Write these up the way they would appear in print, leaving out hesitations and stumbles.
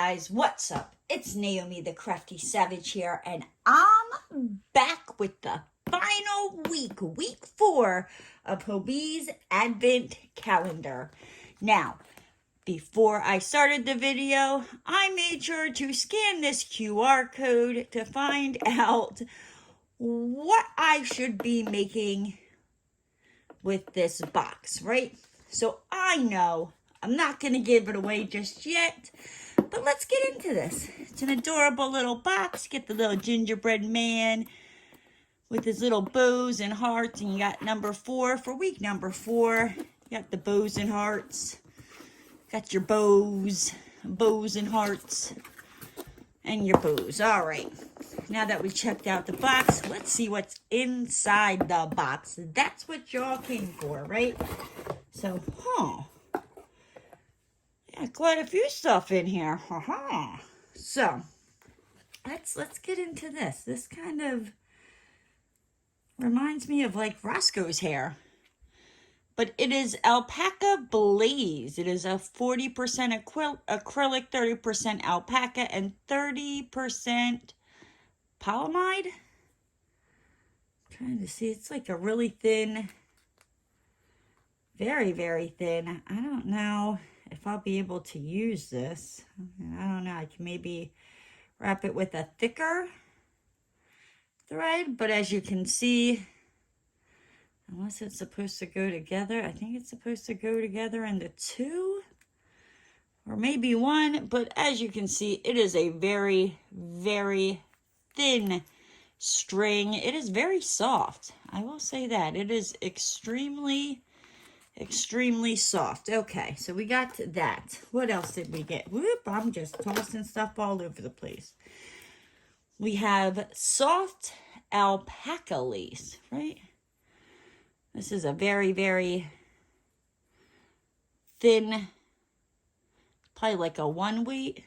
guys, what's up? It's Naomi the Crafty Savage here, and I'm back with the final week 4 of Hobbii's Advent Calendar. Now, before I started the video, I made sure to scan this QR code to find out what I should be making with this box, right? So I know I'm not going to give it away just yet, but let's get into this. It's an adorable little box. Get the little gingerbread man with his little bows and hearts. And you got number 4 for week number 4. You got the bows and hearts. Got your bows and hearts, and your bows. All right. Now that we checked out the box, let's see what's inside the box. That's what y'all came for, right? So, yeah, quite a few stuff in here. So, let's get into this. This kind of reminds me of like Roscoe's hair. But it is Alpaca Blaze. It is a 40% acrylic, 30% alpaca, and 30% polyamide. I'm trying to see. It's like a really thin, very, very thin. I don't know if I'll be able to use this. I don't know. I can maybe wrap it with a thicker thread. But as you can see, unless it's supposed to go together, I think it's supposed to go together into 2 or maybe 1. But as you can see, it is a very, very thin string. It is very soft. I will say that. It is extremely soft. Okay, so we got that. What else did we get? Whoop, I'm just tossing stuff all over the place. We have soft alpaca lace, right? This is a very, very thin, probably like a 1 weight.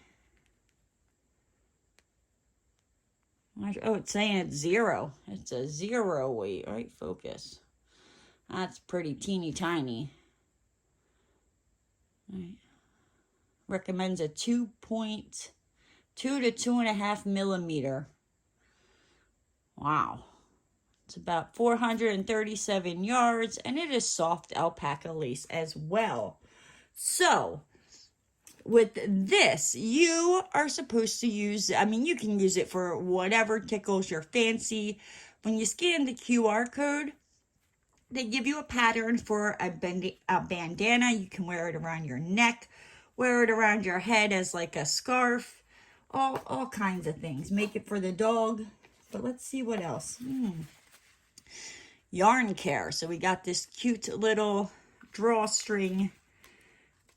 Oh, it's saying it's 0. It's a 0 weight, right? Focus. That's pretty teeny tiny. Right. Recommends a 2 to 2.5 millimeter. Wow. It's about 437 yards, and it is soft alpaca lace as well. So, with this, you are supposed to use, I mean, you can use it for whatever tickles your fancy. When you scan the QR code, they give you a pattern for a bandana. You can wear it around your neck, wear it around your head as like a scarf, all kinds of things. Make it for the dog. But let's see what else. Yarn care. So we got this cute little drawstring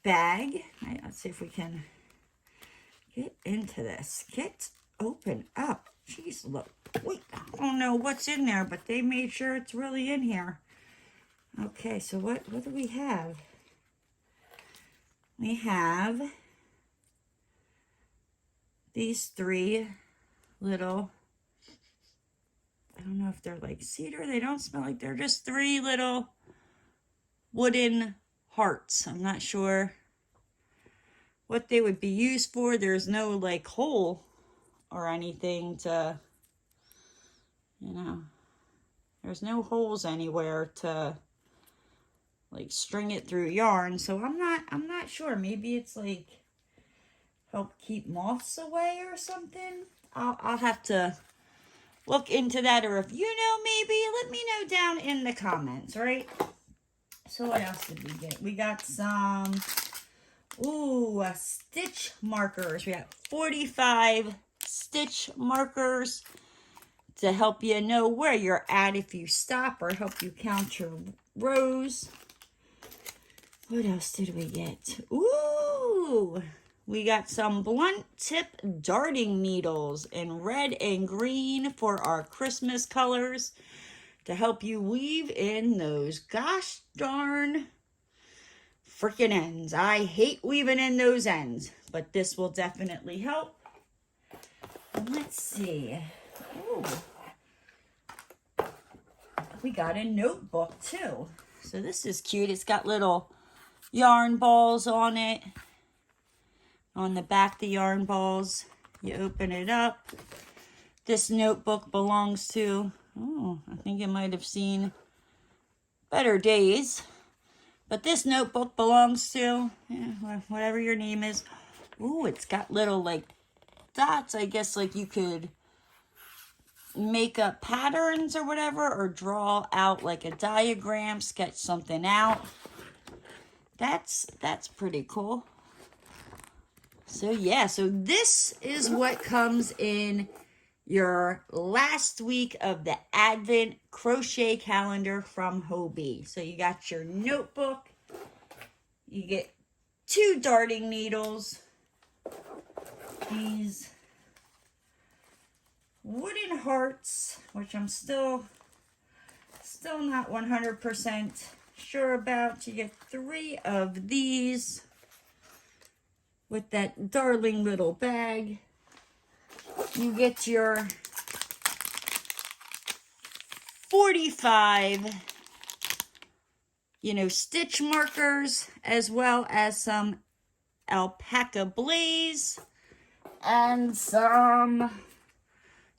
bag. Let's see if we can get into this. Open up. Jeez, look. Wait, I don't know what's in there, but they made sure it's really in here. Okay, so what do we have? We have these 3 little, I don't know if they're like cedar. They don't smell like, they're just 3 little wooden hearts. I'm not sure what they would be used for. There's no like hole or anything to, you know, there's no holes anywhere to like string it through yarn. So I'm not sure. Maybe it's like help keep moths away or something. I'll have to look into that, or if you know, maybe let me know down in the comments, right? So what else did we get? We got some stitch markers. We got 45 stitch markers to help you know where you're at if you stop, or help you count your rows. What else did we get? We got some blunt tip darting needles in red and green for our Christmas colors to help you weave in those gosh darn freaking ends. I hate weaving in those ends, but this will definitely help. And let's see. We got a notebook too. So this is cute. It's got little yarn balls on it. on the back, the yarn balls. You open it up. This notebook belongs to, oh, I think it might have seen better days. But this notebook belongs to, whatever your name is. Ooh, it's got little, like, dots. I guess, like, you could make up patterns or whatever, or draw out, like, a diagram, sketch something out. That's pretty cool. So, yeah. So, this is what comes in your last week of the Advent Crochet Calendar from Hobbii. So you got your notebook, you get 2 darting needles, these wooden hearts, which I'm still not 100% sure about. You get 3 of these with that darling little bag. You get your 45, stitch markers, as well as some alpaca blaze and some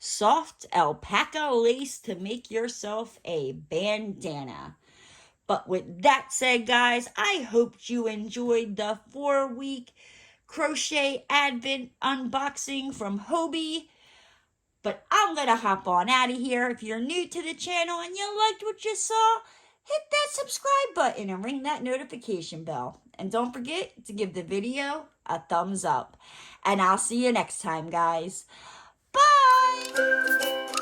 soft alpaca lace to make yourself a bandana. But with that said, guys, I hope you enjoyed the 4-week Crochet Advent unboxing from Hobbii. But I'm going to hop on out of here. If you're new to the channel and you liked what you saw, hit that subscribe button and ring that notification bell. And don't forget to give the video a thumbs up. And I'll see you next time, guys. Bye!